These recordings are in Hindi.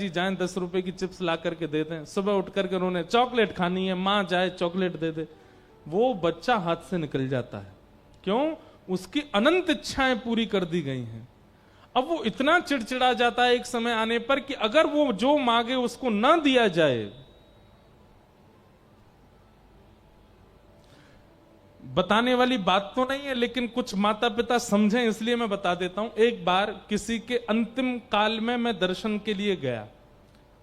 पिताजी जाएं 10 रुपए की चिप्स ला करके दे दें, सुबह उठ करके उन्होंने चॉकलेट खानी है, माँ जाए चॉकलेट दे दे, वो बच्चा हाथ से निकल जाता है। क्यों? उसकी अनंत इच्छाएं पूरी कर दी गई हैं। अब वो इतना चिड़चिड़ा जाता है एक समय आने पर कि अगर वो जो मांगे उसको ना दिया जाए। बताने वाली बात तो नहीं है, लेकिन कुछ माता पिता समझें इसलिए मैं बता देता हूं। एक बार किसी के अंतिम काल में मैं दर्शन के लिए गया,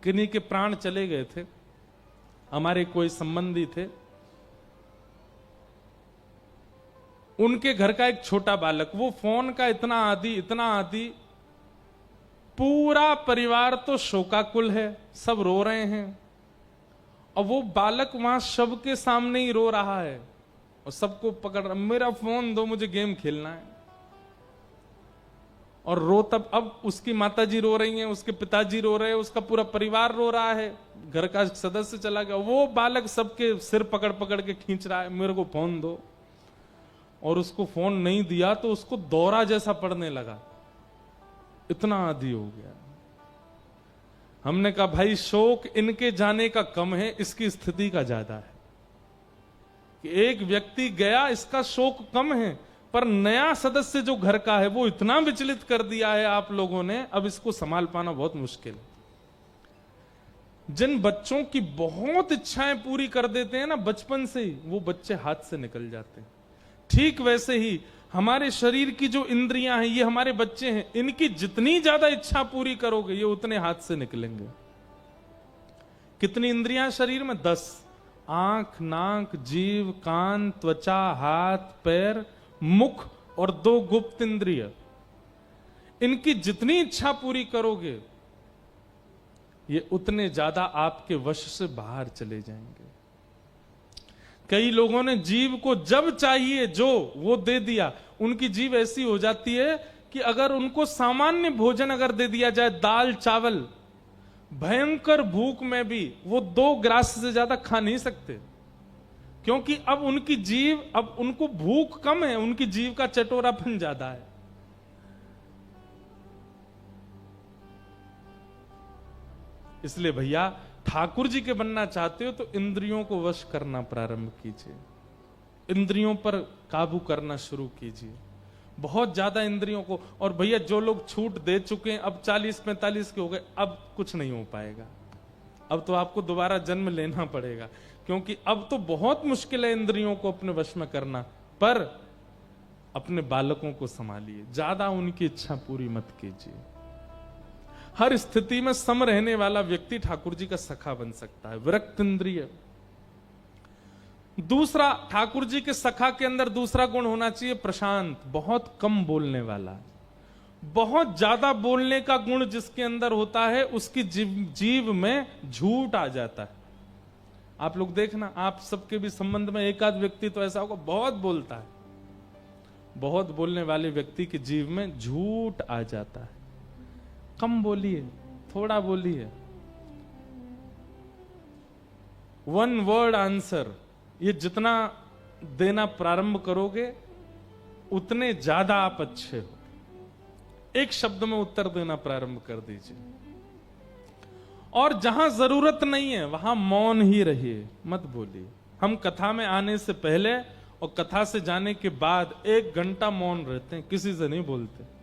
किन्हीं के प्राण चले गए थे, हमारे कोई संबंधी थे। उनके घर का एक छोटा बालक, वो फोन का इतना आदी, पूरा परिवार तो शोकाकुल है, सब रो रहे हैं, और वो बालक वहां शव के सामने ही रो रहा है और सबको पकड़ रहा, मेरा फोन दो, मुझे गेम खेलना है। और रो तब, अब उसकी माताजी रो रही हैं, उसके पिताजी रो रहे हैं, उसका पूरा परिवार रो रहा है, घर का सदस्य चला गया, वो बालक सबके सिर पकड़ पकड़ के खींच रहा है, मेरे को फोन दो। और उसको फोन नहीं दिया तो उसको दौरा जैसा पड़ने लगा, इतना आदी हो गया। हमने कहा भाई शोक इनके जाने का कम है, इसकी स्थिति का ज्यादा है। कि एक व्यक्ति गया, इसका शोक कम है, पर नया सदस्य जो घर का है वो इतना विचलित कर दिया है आप लोगों ने, अब इसको संभाल पाना बहुत मुश्किल है। जिन बच्चों की बहुत इच्छाएं पूरी कर देते हैं ना बचपन से ही, वो बच्चे हाथ से निकल जाते हैं। ठीक वैसे ही हमारे शरीर की जो इंद्रियां हैं, ये हमारे बच्चे हैं, इनकी जितनी ज्यादा इच्छा पूरी करोगे ये उतने हाथ से निकलेंगे। कितनी इंद्रियां शरीर में? 10। आंख, नाक, जीव, कान, त्वचा, हाथ, पैर, मुख और 2 गुप्त इंद्रिय। इनकी जितनी इच्छा पूरी करोगे ये उतने ज्यादा आपके वश से बाहर चले जाएंगे। कई लोगों ने जीव को जब चाहिए जो वो दे दिया, उनकी जीव ऐसी हो जाती है कि अगर उनको सामान्य भोजन अगर दे दिया जाए, दाल चावल, भयंकर भूख में भी वो 2 ग्रास से ज्यादा खा नहीं सकते। क्योंकि अब उनकी जीव, अब उनको भूख कम है, उनकी जीव का चटोरापन ज्यादा है। इसलिए भैया ठाकुर जी के बनना चाहते हो तो इंद्रियों को वश करना प्रारंभ कीजिए, इंद्रियों पर काबू करना शुरू कीजिए, बहुत ज्यादा इंद्रियों को। और भैया जो लोग छूट दे चुके हैं, अब 40-45 के हो गए, अब कुछ नहीं हो पाएगा, अब तो आपको दोबारा जन्म लेना पड़ेगा, क्योंकि अब तो बहुत मुश्किल है इंद्रियों को अपने वश में करना। पर अपने बालकों को संभालिए, ज्यादा उनकी इच्छा पूरी मत कीजिए। हर स्थिति में सम रहने वाला व्यक्ति ठाकुर जी का सखा बन सकता है, विरक्त इंद्रिय। दूसरा, ठाकुर जी के सखा के अंदर दूसरा गुण होना चाहिए प्रशांत, बहुत कम बोलने वाला। बहुत ज्यादा बोलने का गुण जिसके अंदर होता है उसकी जीव में झूठ आ जाता है। आप लोग देखना, आप सबके भी संबंध में एक आध व्यक्ति तो ऐसा होगा बहुत बोलता है, बहुत बोलने वाले व्यक्ति की जीव में झूठ आ जाता है। कम बोलिए, थोड़ा बोलिए, 1 वर्ड आंसर, ये जितना देना प्रारंभ करोगे उतने ज्यादा आप अच्छे हो। एक शब्द में उत्तर देना प्रारंभ कर दीजिए, और जहां जरूरत नहीं है वहां मौन ही रहिए, मत बोलिए। हम कथा में आने से पहले और कथा से जाने के बाद 1 घंटा मौन रहते हैं, किसी से नहीं बोलते।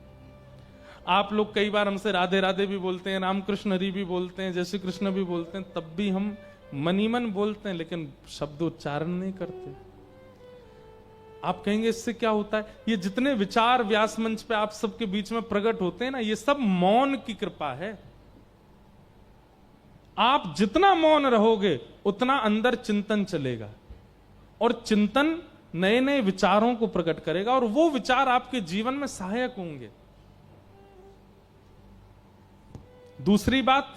आप लोग कई बार हमसे राधे राधे भी बोलते हैं, रामकृष्ण हरि भी बोलते हैं, जय श्री कृष्ण भी बोलते हैं, तब भी हम मनी मन बोलते हैं, लेकिन शब्द उच्चारण नहीं करते। आप कहेंगे इससे क्या होता है? ये जितने विचार व्यास मंच पे आप सबके बीच में प्रकट होते हैं ना, ये सब मौन की कृपा है। आप जितना मौन रहोगे उतना अंदर चिंतन चलेगा, और चिंतन नए नए विचारों को प्रकट करेगा, और वो विचार आपके जीवन में सहायक होंगे। दूसरी बात,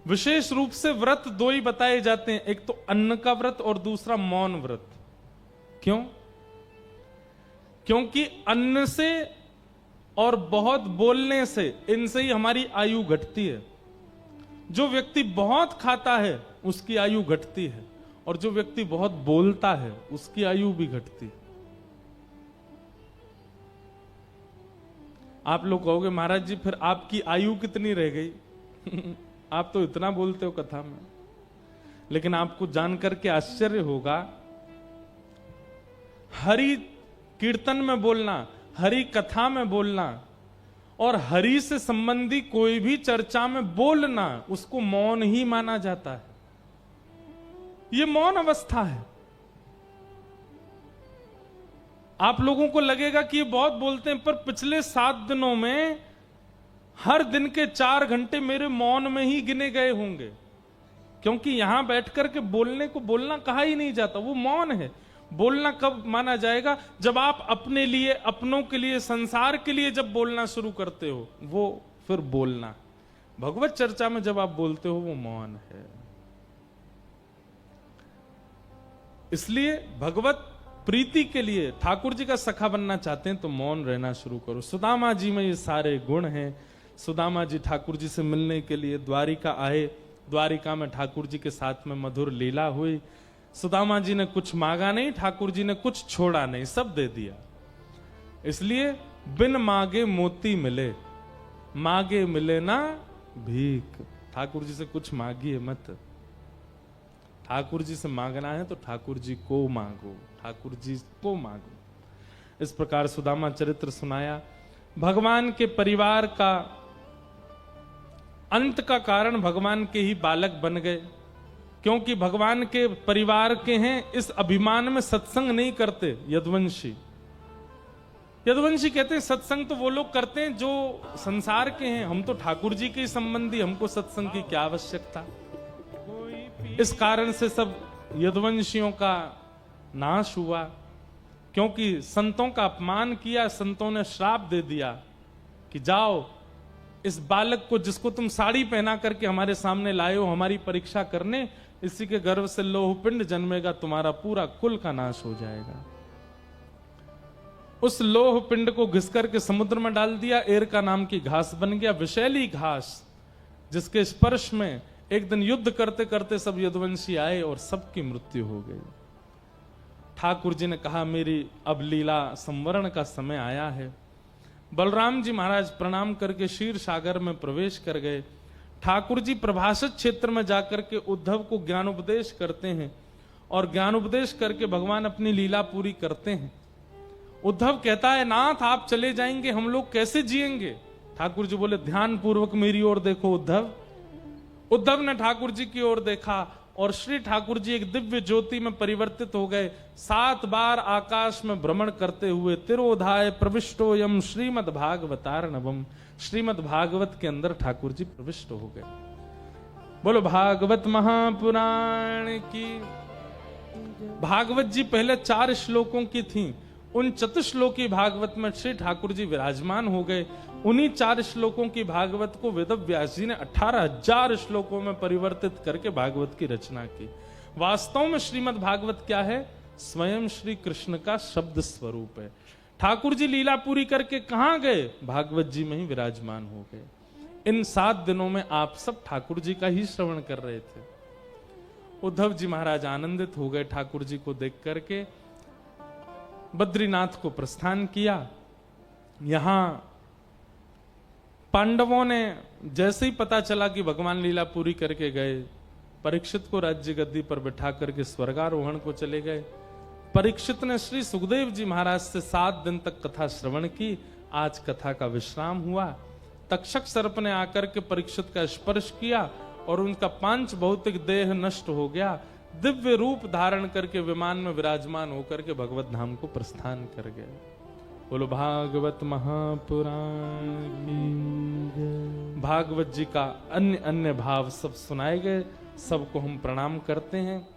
विशेष रूप से व्रत 2 ही बताए जाते हैं, एक तो अन्न का व्रत और दूसरा मौन व्रत। क्यों? क्योंकि अन्न से और बहुत बोलने से, इनसे ही हमारी आयु घटती है। जो व्यक्ति बहुत खाता है उसकी आयु घटती है, और जो व्यक्ति बहुत बोलता है उसकी आयु भी घटती है। आप लोग कहोगे महाराज जी फिर आपकी आयु कितनी रह गई? आप तो इतना बोलते हो कथा में, लेकिन आपको जानकर के आश्चर्य होगा, हरि कीर्तन में बोलना, हरि कथा में बोलना और हरि से संबंधी कोई भी चर्चा में बोलना, उसको मौन ही माना जाता है। यह मौन अवस्था है। आप लोगों को लगेगा कि ये बहुत बोलते हैं, पर पिछले 7 दिनों में हर दिन के 4 घंटे मेरे मौन में ही गिने गए होंगे, क्योंकि यहां बैठकर के बोलने को बोलना कहा ही नहीं जाता, वो मौन है। बोलना कब माना जाएगा? जब आप अपने लिए, अपनों के लिए, संसार के लिए जब बोलना शुरू करते हो, वो फिर बोलना। भगवत चर्चा में जब आप बोलते हो, वो मौन है। इसलिए भगवत प्रीति के लिए, ठाकुर जी का सखा बनना चाहते हैं तो मौन रहना शुरू करो। सुदामा जी में ये सारे गुण हैं। सुदामा जी ठाकुर जी से मिलने के लिए द्वारिका आए, द्वारिका में ठाकुर जी के साथ में मधुर लीला हुई। सुदामा जी ने कुछ मांगा नहीं, ठाकुर जी ने कुछ छोड़ा नहीं, सब दे दिया। इसलिए बिन मांगे मोती मिले, मांगे मिले ना भीख। ठाकुर जी से कुछ मांगिए मत, ठाकुर जी से मांगना है तो ठाकुर जी को मांगो, ठाकुर जी को मांगो। इस प्रकार सुदामा चरित्र सुनाया। भगवान के परिवार का अंत का कारण भगवान के ही बालक बन गए, क्योंकि भगवान के परिवार के हैं, इस अभिमान में सत्संग नहीं करते। यदुवंशी कहते हैं सत्संग तो वो लोग करते हैं जो संसार के हैं, हम तो ठाकुर जी के संबंधी, हमको सत्संग की क्या आवश्यकता। इस कारण से सब यदुवंशियों का नाश हुआ, क्योंकि संतों का अपमान किया। संतों ने श्राप दे दिया कि जाओ, इस बालक को जिसको तुम साड़ी पहना करके हमारे सामने लाए हो हमारी परीक्षा करने, इसी के गर्भ से लोह पिंड जन्मेगा, तुम्हारा पूरा कुल का नाश हो जाएगा। उस लोह पिंड को घिस करके समुद्र में डाल दिया। एरका नाम की घास बन गया, विषैली घास, जिसके स्पर्श में एक दिन युद्ध करते करते सब यदुवंशी आए और सबकी मृत्यु हो गई। ठाकुर जी ने कहा, मेरी अब लीला संवरण का समय आया है। बलराम जी महाराज प्रणाम करके क्षीर सागर में प्रवेश कर गए। ठाकुर जी प्रभाषित क्षेत्र में जाकर के उद्धव को ज्ञान उपदेश करते हैं और ज्ञान उपदेश करके भगवान अपनी लीला पूरी करते हैं। उद्धव कहता है, नाथ आप चले जाएंगे, हम लोग कैसे जिएंगे? ठाकुर जी बोले, ध्यान पूर्वक मेरी ओर देखो उद्धव। उद्धव ने ठाकुर जी की ओर देखा और श्री ठाकुर जी एक दिव्य ज्योति में परिवर्तित हो गए। 7 बार आकाश में भ्रमण करते हुए तिरोधाय प्रविष्टो यम श्रीमद् भागवतार्णवम, श्रीमद् भागवत के अंदर ठाकुर जी प्रविष्ट हो गए। बोलो भागवत महापुराण की। भागवत जी पहले 4 श्लोकों की थी, उन चतुश्लोकी भागवत में श्री ठाकुर जी विराजमान हो गए। उन्हीं 4 श्लोकों की भागवत को वेद व्यास जी ने 18,000 श्लोकों में परिवर्तित करके भागवत की रचना की। वास्तव में श्रीमद् भागवत क्या है? स्वयं श्री कृष्ण का शब्द स्वरूप है। ठाकुर जी लीला पूरी करके कहां गए? भागवत जी में ही विराजमान हो गए। इन 7 दिनों में आप सब ठाकुर जी का ही श्रवण कर रहे थे। उद्धव जी महाराज आनंदित हो गए ठाकुर जी को देख करके। बद्रीनाथ को प्रस्थान किया। यहां पांडवों ने जैसे ही पता चला कि भगवान लीला पूरी करके गए, परीक्षित को राज्य गद्दी पर बिठा करके स्वर्गारोहण को चले गए। परीक्षित ने श्री सुखदेव जी महाराज से 7 दिन तक कथा श्रवण की। आज कथा का विश्राम हुआ। तक्षक सर्प ने आकर के परीक्षित का स्पर्श किया और उनका 5 भौतिक देह नष्ट हो गया। दिव्य रूप धारण करके विमान में विराजमान होकर के भगवत धाम को प्रस्थान कर गए। बोलो भागवत महापुराण की। भागवत जी का अन्य अन्य भाव सब सुनाए गए, सबको हम प्रणाम करते हैं।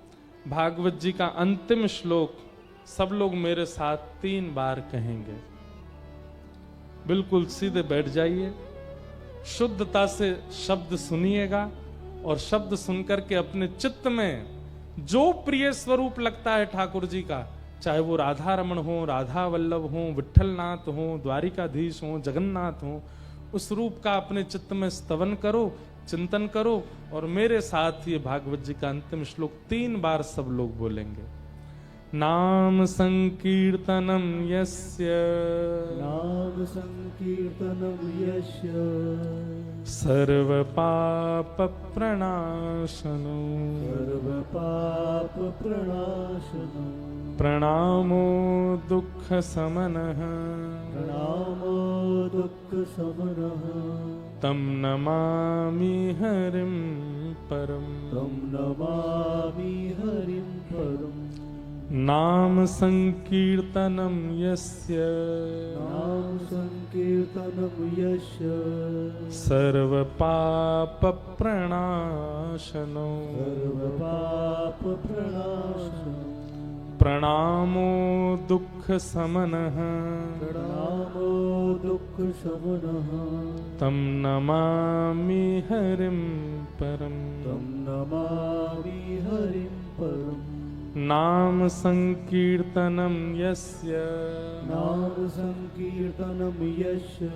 भागवत जी का अंतिम श्लोक सब लोग मेरे साथ 3 बार कहेंगे। बिल्कुल सीधे बैठ जाइए, शुद्धता से शब्द सुनिएगा और शब्द सुनकर के अपने चित्त में जो प्रिय स्वरूप लगता है ठाकुर जी का, चाहे वो राधा रमण हो, राधा वल्लभ हो, विठलनाथ हो, द्वारिकाधीश हो, जगन्नाथ हो, उस रूप का अपने चित्त में स्तवन करो, चिंतन करो और मेरे साथ ये भागवत जी का अंतिम श्लोक 3 बार सब लोग बोलेंगे। नाम संकीर्तनम यस्य नाम संकीर्तनम यस्य सर्व पाप प्रणाशनो सर्व पाप प्रणाशनो प्रणामो दुख समनः प्रणामो दुःख समनः तम नमामि हरिं परम तं नमामि हरिं परम् नाम संकीर्तनम यस्य नाम संकीर्तनम यस्य सर्व पाप प्रणाशनो सर्व पाप प्रणाशनो प्रणामो दुख समनः प्रणामो दुःख समनः तम नमामि हरिं परम तं नमामि हरिं परम् नाम संकीर्तनम यस्य नाम संकीर्तनम यस्य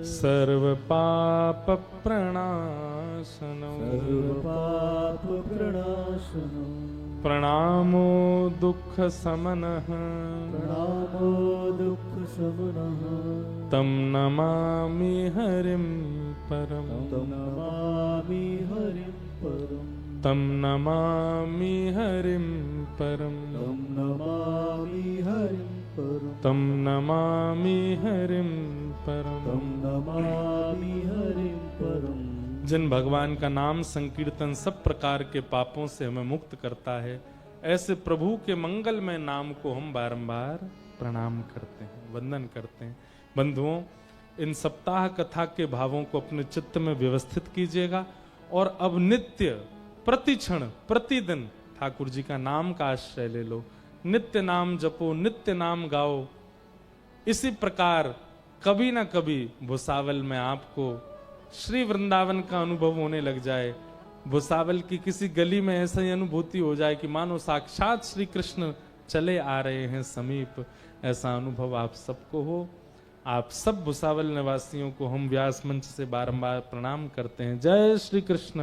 सर्व पाप प्रणाशनो सर्व पाप प्रणाशनो प्रणामो दुख समनः प्रणामो दुःख समनः तम नमामि हरिं परम तं नमामि हरिं परम् तम नमामि हरिं परम तं नमामि हरिं परम् तम नमामि हरिं परम तं नमामि हरिं परम् जिन भगवान का नाम संकीर्तन सब प्रकार के पापों से हमें मुक्त करता है, ऐसे प्रभु के मंगलमय नाम को हम बारंबार प्रणाम करते हैं, वंदन करते हैं। बंधुओं, इन सप्ताह कथा के भावों को अपने चित्त में व्यवस्थित कीजिएगा और अब नित्य प्रति क्षण प्रतिदिन ठाकुर जी का नाम का आश्रय ले लो। नित्य नाम जपो, नित्य नाम गाओ। इसी प्रकार कभी ना कभी भुसावल में आपको श्री वृंदावन का अनुभव होने लग जाए। भुसावल की किसी गली में ऐसा ही अनुभूति हो जाए कि मानो साक्षात श्री कृष्ण चले आ रहे हैं समीप। ऐसा अनुभव आप सबको हो। आप सब भुसावल निवासियों को हम व्यास मंच से बारंबार प्रणाम करते हैं। जय श्री कृष्ण,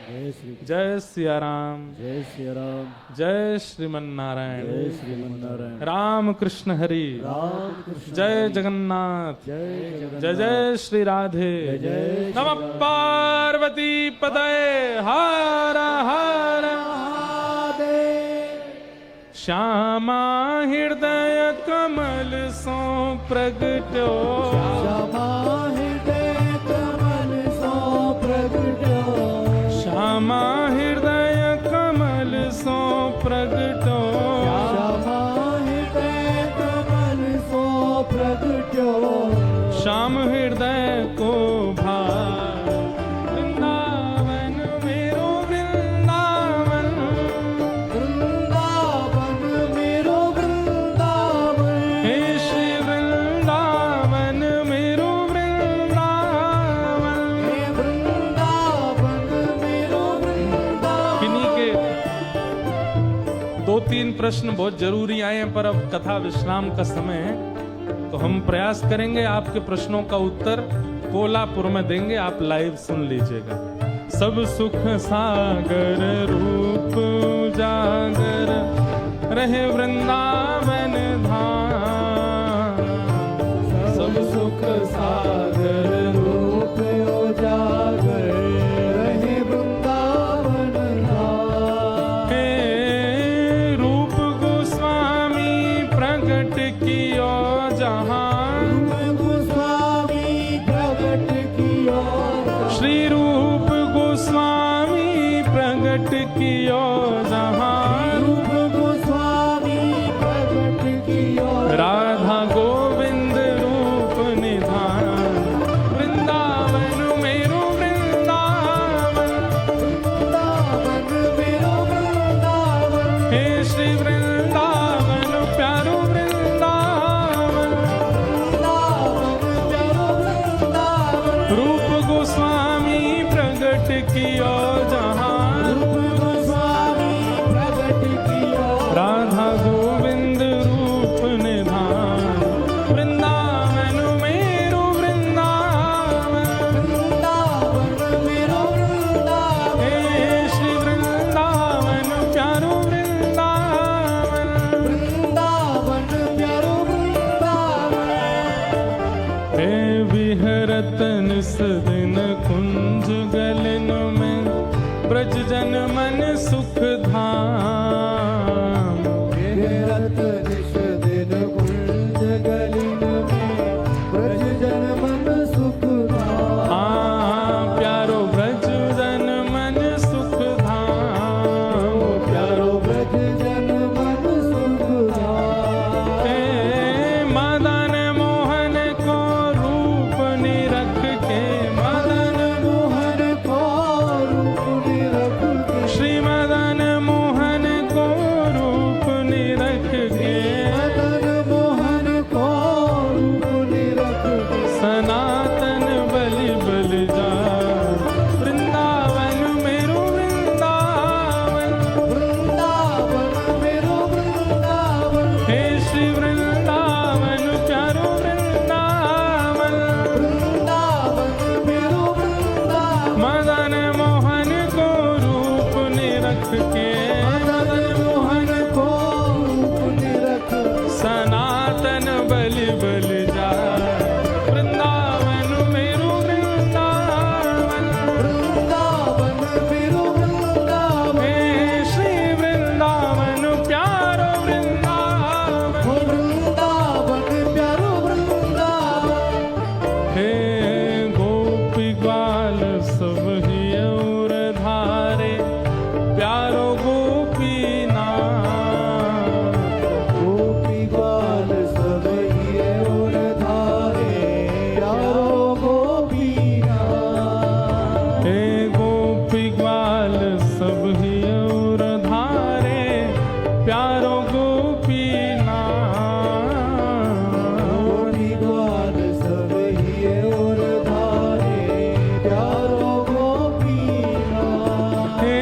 जय श्री जय सिया राम, जय श्री राम, जय श्रीमन नारायण, जय श्रीमन नारायण, राम कृष्ण हरि, राम कृष्ण जय जगन्नाथ, जय जगन्नाथ, जय जय श्री राधे, जय जय श्री नमः पार्वती पतये हर हर महादेव। श्यामा हृदय कमल सो प्रगट्यो, श्यामा हृदय कमल सो प्रगट्यो, श्यामा हृदय कमल सो प्रगट्यो, श्यामा हृदय कमल सो प्रगट्यो, श्याम हृदय को भार वृंदावन मेरो वृंदावन, वृंदावन मेरो वृंदावन, हे श्री वृंदावन मेरो वृंदावन। हे वृंदावन मेरो वृंदावन। किन्हीं के 2-3 प्रश्न बहुत जरूरी आए हैं, पर अब कथा विश्राम का समय है तो हम प्रयास करेंगे आपके प्रश्नों का उत्तर कोल्हापुर में देंगे। आप लाइव सुन लीजिएगा। सब सुख सागर रूप उजागर रहे वृंदावन धाम, सब सुख सागर रूप उजागर रहे वृंदावन धाम। हे रूप गोस्वामी प्रगट कियो जहां, रूप गोस्वामी प्रगट कियो, श्री रूप गोस्वामी प्रगट कियो जहां, रूप गोस्वामी प्रगट कियो, राधा गोविंद रूप निधान, वृंदावन मेरो वृंदावन, वृंदावन मेरो वृंदावन, हे श्री वृंदावन प्यारो वृंदावन, वृंदावन प्यारो वृंदावन, रूप गोस्वामी प्रगट कियो जहां, रूप गोस्वामी प्रगट कियो, राधा गोविंद रूप निधान, वृंदावन मेरो वृंदावन, वृंदावन मेरो वृंदावन, हे श्री वृंदावन प्यारो वृंदावन, ब्रज जन मन सुख धाम। घेरत निश दिन कुंज गलिन में ब्रज जन मन सुख धाम। प्यारो ब्रज जन मन सुख धाम। प्यारो ब्रज जन मन सुख धाम। हे मदन मोहन को रूप निरख के, मदन मोहन को रूप निरख के। श्री मदन मोहन को रूप निरख के। मदन मोहन को रूप निरख के। सनातन बलि बल जा वृंदावन मेरो वृंदावन। वृंदावन मेरो वृंदावन। हे श्री वृंदावन प्यारो वृंदावन। वृंदावन मेरो वृंदावन। मदन मोहन को रूप निरख के, मदन मोहन को रूप निरख के। सनातन बलि बल जा वृंदावन मेरो वृंदावन। वृंदावन मेरो वृंदावन। हे श्री वृंदावन प्यारो वृंदावन। वृंदावन प्यारो वृंदावन। हे गोपी ग्वाल सब ही और धारे प्यारो गोपीनाथ। गोपी ग्वाल सब ही और धारे प्यारो गोपीनाथ। हे गोपी ग्वाल सब ही और धारे प्यारो गोपीनाथ। गोपी ग्वाल सब ही और धारे प्यारो गोपीनाथ। हे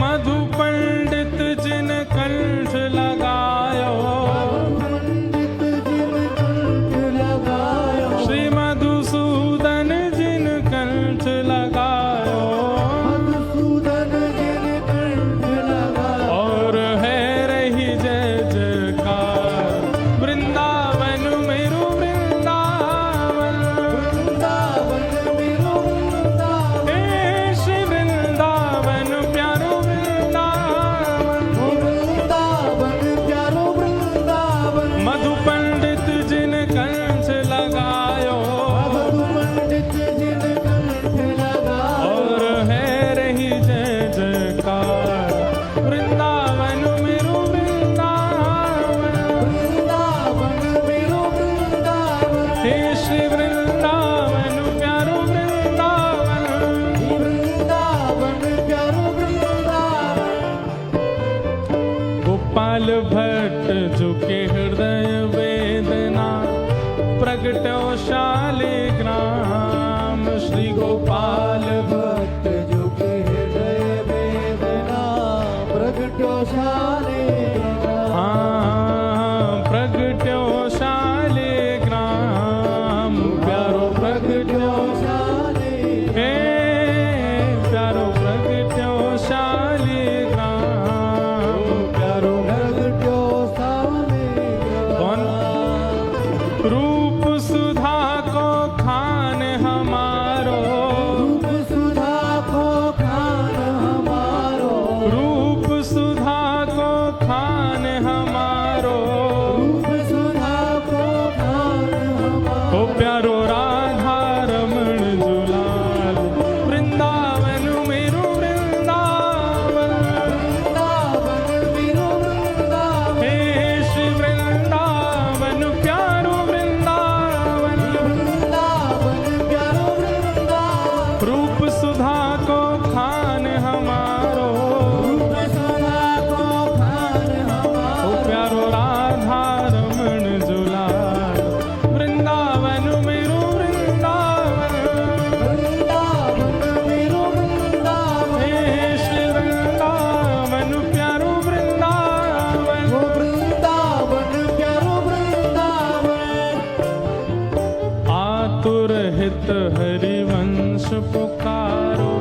मधु पंडित जिन कंठ लगायो, पंडित जिन कंठ लगायो। श्री मधुसूदन जिन कंठ लगायो। मधुसूदन जिन कंठ लगायो। और है रही जय जयकार वृंदावन मेरो वृंदावन। वृंदावन मेरो वृंदावन। हे श्री वृंदावन प्यारो वृंदावन। वृंदावन प्यारो वृंदावन। मधु पंडित जिन कंठ लगायो। मधु पंडित जिन कंठ लगायो। और है रही जय जयकार वृंदावन मेरो वृंदावन। वृंदावन मेरो वृंदावन। हे श्री वृंदावन प्यारो वृंदावन। वृंदावन प्यारो वृंदावन। गोपाल भट्ट झुके हृदय वेदना प्रगटो शालिग्राम। श्री गोपाल भक्त जो के हृदय वेदना प्रगटो शालिग्राम। प्रगट्यो शालिग्राम प्यारो प्रगट्यो शालिग्राम। हे प्यारो प्रगट्यो शालिग्राम। प्यारो प्रगटो शालिग्राम। रूप सुधा को खान हमारो। रूप सुधा को खान हमारो। रूप सुधा को खान हमारो। रूप सुधा को खान हमारो। ओ प्यारो राधा रमण जुलाल वृंदावन मेरो वृंदावन। वृंदावन मेरो वृंदावन। हे श्री वृंदावन प्यारो वृंदावन। वृंदावन प्यारो वृंदावन। रूप सुधा को खान हमारो। रूप सुधा को खान ओ हमारो। प्यारो राधा रमण जुलाल वृंदावन मेरो वृंदावन। वृंदावन मेरो वृंदावन। हे श्री वृंदावन प्यारो वृंदावन। वो वृंदावन प्यारो वृंदावन। आतुर हित हरिवंश पुकारो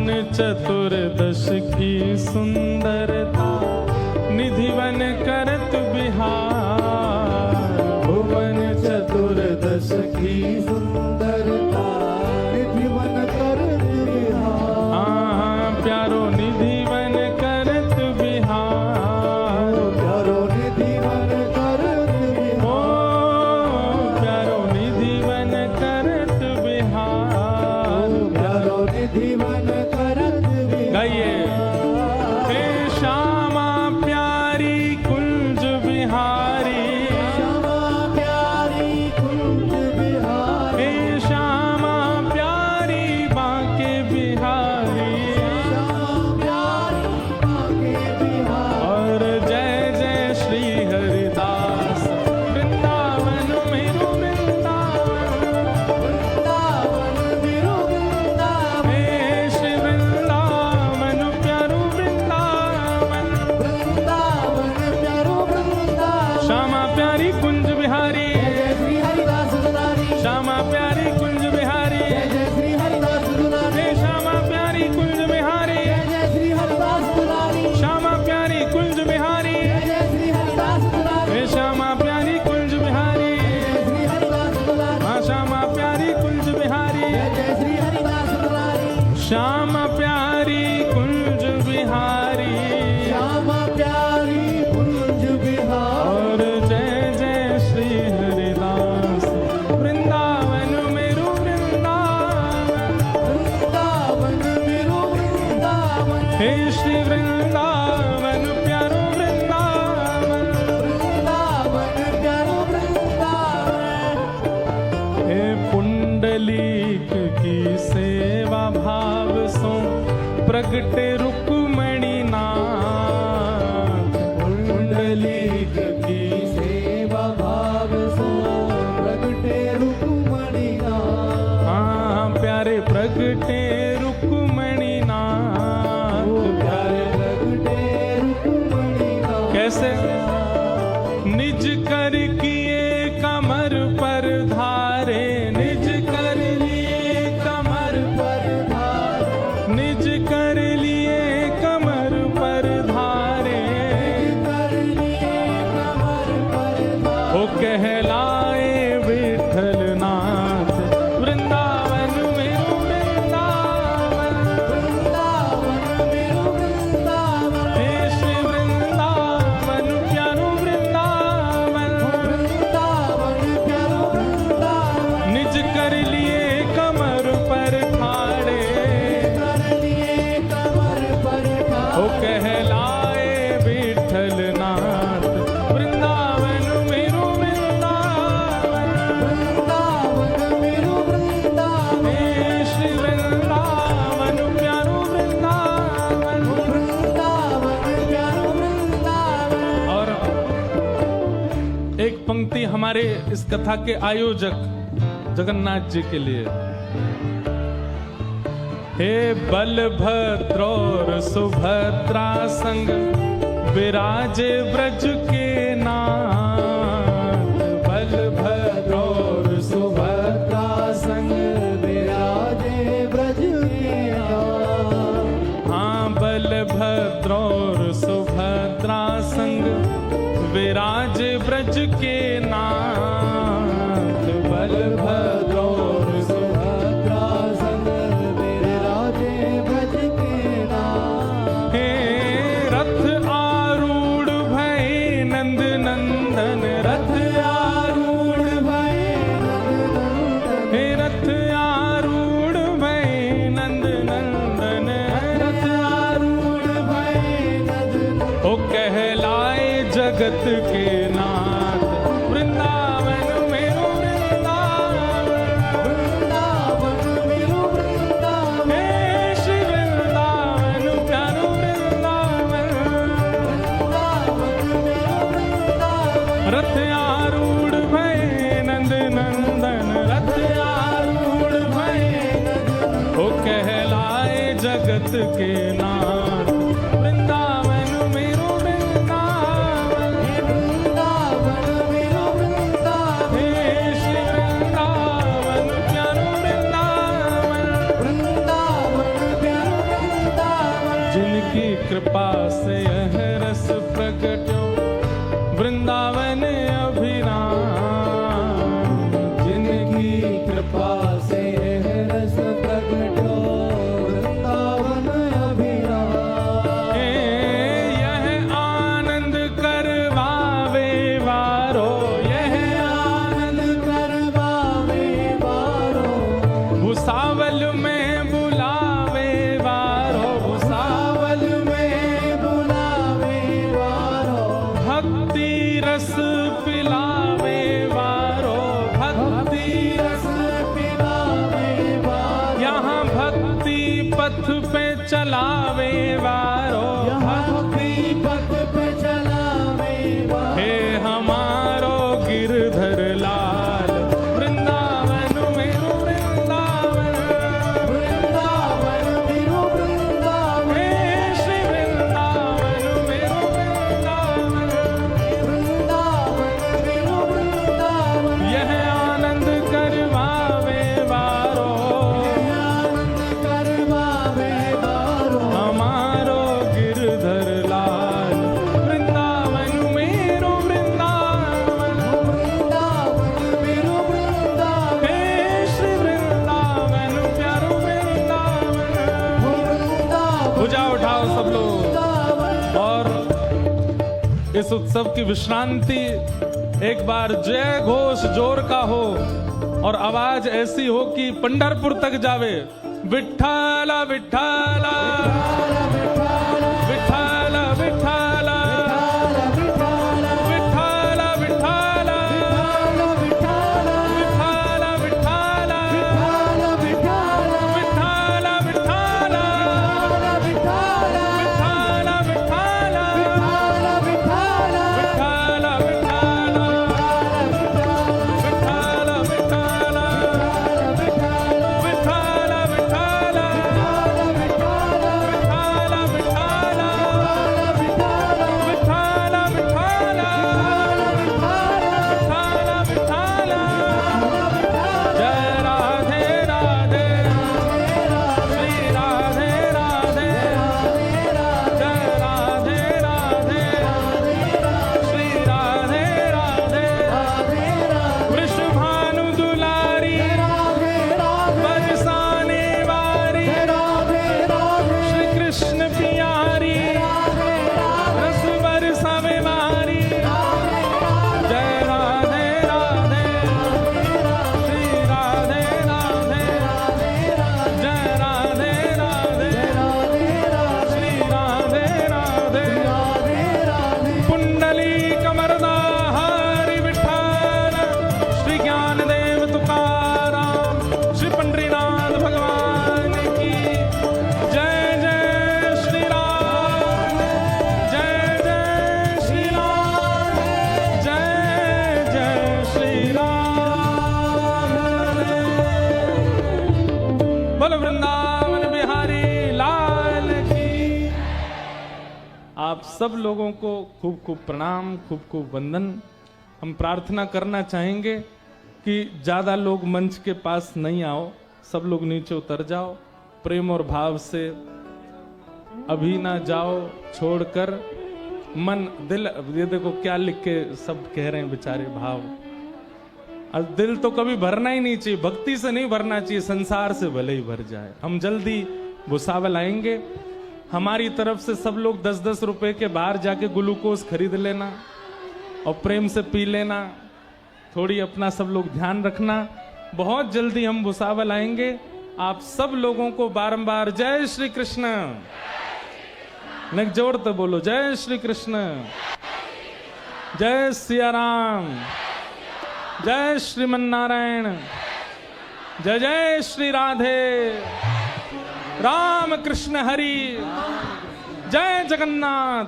भुवन चतुर्दश की सुंदरता निधिवन करत बिहार। भुवन चतुर्दश की सुंदरता निधिवन करत बिहार। हाँ प्यारो निधिवन करत बिहार। प्यारो निधिवन करत बिहार। ओ प्यारो निधिवन करत बिहार। प्यारो निधिवन करत बिहार। गाइए। हे श्यामा प्यारी कुंज बिहारी। श्यामा प्यारी कुंज बिहारी। हे श्यामा प्यारी बांके बिहारी। श्यामा प्यारी बांके बिहारी। और जय जय श्री हरिदास वृंदावन मेरो वृंदावन। वृंदावन मेरो वृंदावन। हे श्री वृंदावन प्यारो वृंदावन। वृंदावन प्यारो वृंदावन। श्यामा प्यारी कुंज बिहारी। जय श्री हरिदास दुलारी। श्यामा प्यारी कुंज बिहारी। जय श्री हरिदास दुलारी। हे श्यामा प्यारी कुंज बिहारी। जय श्री हरिदास दुलारी। श्यामा प्यारी कुंज बिहारी। जय श्री हरिदास दुलारी। हे श्यामा प्यारी कुंज बिहारी। जय श्री हरिदास दुलारी। हाँ श्यामा प्यारी कुंज बिहारी। जय श्री हरिदास दुलारी। श्यामा प्यारी कुंज बिहारी। श्यामा प्यारी कुंज बिहार। और जय जय श्री हरिदास वृंदावन मेरो वृंदावन। वृंदावन मेरो वृंदावन। हे श्री वृंदावन प्यारो वृंदावन। वृंदावन प्यारो वृंदावन। हे पुंडलीक की सेवा भाव सो प्रगटे रुक्मणी नाथ। पुंडलीक की सेवा भाव सो प्रगटे रुक्मणी नाथ। हाँ प्यारे प्रगटे रुक्मणी नाथ। प्यारे प्रगटे रुक्मणी नाथ। कैसे? निज कर किए कमर पर धारे। निज कर लिए कमर पर धार। निज कर लिए कमर पर धारे। कर लिए कमर पर धार। ओ कहलाए विठल नाथ वृंदावन मेरो वृंदावन। वृंदावन मेरो वृंदावन। हे श्री वृंदावन प्यारो वृंदावन। वृंदावन प्यारो वृंदावन। निज कर लिए कमर पर ठाड़े। कर लिए कमर पर ओ धार। कहलाए विठल नाथ वृंदावन मेरो वृंदावन। वृंदावन मेरो वृंदावन। हे श्री वृंदावन प्यारो वृंदावन। वृंदावन प्यारो वृंदावन। और एक पंक्ति हमारे इस कथा के आयोजक जगन्नाथ जी के लिए। हे बलभद्र और सुभद्रा संग विराजे ब्रज के नाथ। बलभद्र और सुभद्रा संग विराजे ब्रज के नाथ। हाँ बलभद्र और सुभद्रा संग विराजे ब्रज के नाथ। बलभद्र और सुभद्रा संग विराजे ब्रज के नाथ। हे रथ आरूढ़ भय नंद नंदन। रथ आरूढ़ भय नंद नंदन। हे रथ आरूढ़ भय नंद नंदन। रथ आरूढ़ भय नंद नंदन। ओ कहलाए जगत के नाथ वृंदावन मेरो वृंदावन। वृंदावन मेरो वृंदावन। हे श्री वृंदावन प्यारो वृंदावन। वृंदावन मेरो वृंदावन। रथ आरूढ़ भय नंद नंदन। रथ आरूढ़ भय ओ कहलाए जगत के नाथ वृंदावन मेरो वृंदावन। वृंदावन मेरो वृंदावन। हे श्री वृंदावन प्यारो वृंदावन। वृंदावन प्यारो जिनकी कृपा से यह रस प्रगट्यो वृंदावन अभिराम। जिनकी कृपा से यह रस प्रगटो वृंदावन अभिराम। यह आनंद करवावे वारो, यह आनंद करवावे वारो, भुसावल में बुलावे वारो, सावल में बुलावे वारो, भक्ति रस पिलावे वारो, भक्ति रस पिलावे वारो, यहाँ भक्ति पथ पे चलावे वारो, भक्ति पथ पे चलावे वारो। हे हमारो गिरधर लाल वृंदावन मेरो वृंदावन, वृंदावन मेरो वृंदावन, हे श्री वृंदावन मेरो वृंदावन। वृंदावन मेरो वृंदावन। यह आनंद करवावे वारो, आनंद करवावे वारो, हमारो गिरधर लाल वृंदावन मेरो वृंदावन। वृंदावन मेरो वृंदावन, हे श्री वृंदावन प्यारो वृंदावन। वृंदावन भुजा उठाओ सब लोग, वृंदावन। और इस उत्सव की विश्रांति एक बार जय घोष जोर का हो और आवाज ऐसी हो कि पंढरपुर तक जावे। विठ्ठला विठ्ठला विठ्ठला विठ्ठला विठ्ठला विठ्ठला विठ्ठला विठ्ठला विठ्ठला विठ्ठला विठ्ठला विठ्ठला जय राधे राधे श्री राधे राधे, जय राधे राधे श्री राधे राधे। वृषभानु दुलारी बरसाने वारी, श्री कृष्ण प्यारी रस बरसावे वारी। जय राधे राधे श्री राधे राधे, जय राधे राधे श्री राधे राधे। पुंडली कमरदा हरि विठ्ठल, श्री ज्ञानदेव तुकाराम, श्री पंडरीनाथ भगवान की जय। जय श्री राम, जय जय श्री राम, जय जय श्री राम। बोलो वृंदावन बिहारी लाल की। आप सब लोगों को खूब खूब प्रणाम, खूब खूब वंदन। हम प्रार्थना करना चाहेंगे कि ज्यादा लोग मंच के पास नहीं आओ, सब लोग नीचे उतर जाओ। प्रेम और भाव से अभी ना जाओ छोड़कर मन दिल। ये देखो क्या लिख के सब कह रहे हैं बेचारे भाव। और दिल तो कभी भरना ही नहीं चाहिए, भक्ति से नहीं भरना चाहिए, संसार से भले ही भर जाए। हम जल्दी भुसावल आएंगे। हमारी तरफ से सब लोग 10-10 रुपए के बाहर जाके ग्लूकोज खरीद लेना और प्रेम से पी लेना। थोड़ी अपना सब लोग ध्यान रखना। बहुत जल्दी हम भुसावल आएंगे। आप सब लोगों को बारंबार जय श्री कृष्ण, नेक जोर तो बोलो जय श्री कृष्ण, जय सिया राम, जय श्रीमन नारायण, जय जय श्री राधे, राम कृष्ण हरि, जय जगन्नाथ।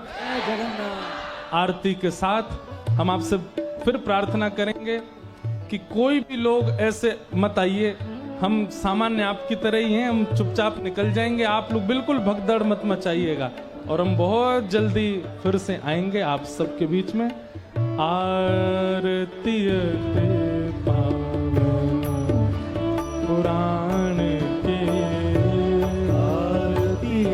आरती के साथ हम आपसे फिर प्रार्थना करेंगे कि कोई भी लोग ऐसे मत आइए। हम सामान्य आपकी तरह ही हैं, हम चुपचाप निकल जाएंगे। आप लोग बिल्कुल भगदड़ मत मचाइएगा और हम बहुत जल्दी फिर से आएंगे आप सबके बीच में। आरती पावन पुराण के, आरती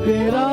तेरा